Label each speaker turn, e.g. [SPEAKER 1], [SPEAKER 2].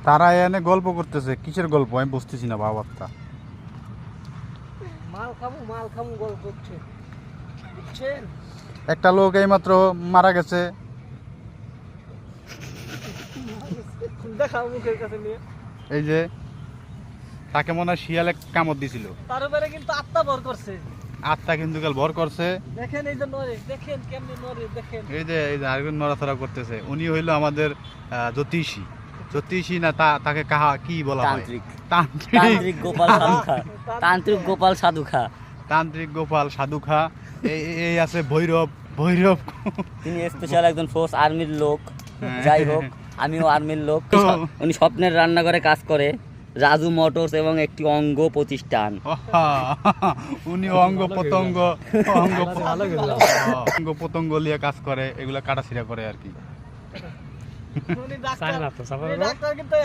[SPEAKER 1] তারা এনে গল্প করতেছে, কিসের গল্প আমি বুঝতেছি না বাবাটা।
[SPEAKER 2] মাল খামু গল্প করছে, বুঝছেন?
[SPEAKER 1] একটা লোক এইমাত্র মারা গেছে।
[SPEAKER 2] দেখাও মুখের কাছে নিয়ে।
[SPEAKER 1] এই যে তাকে মনে হয় শিয়ালে কামড় দিছিল,
[SPEAKER 2] তার উপরে কিন্তু আত্মা ভর করছে।
[SPEAKER 1] আত্মা কিন্তু কাল ভর করছে।
[SPEAKER 2] দেখেন এই যে নরে, দেখেন কেমনে নরে, দেখেন।
[SPEAKER 1] এই যে আরেকজন নড়াচড়া করতেছে। উনি হইলো আমাদের জ্যোতিষী। জ্যোতিষী না, তাকে কাহা কি বলা হয়?
[SPEAKER 3] তান্ত্রিক গোপাল সাধুখা। তান্ত্রিক গোপাল সাধুখা।
[SPEAKER 1] তান্ত্রিক গোপাল সাধুখা। এই আছে ভৈরব।
[SPEAKER 3] তিনি স্পেশাল একজন ফোর্স আর্মির লোক। যাই হোক, আমিও আর্মির লোক। উনি স্বপ্নের রান্নাঘরে কাজ করে, রাজু মোটরস এবং একটি অঙ্গ প্রতিষ্ঠান।
[SPEAKER 1] উনি অঙ্গ পতঙ্গ নিয়ে কাজ করে, এগুলা কাটাছিড়া করে আর কি।
[SPEAKER 2] উনি ডাক্তার কিন্তু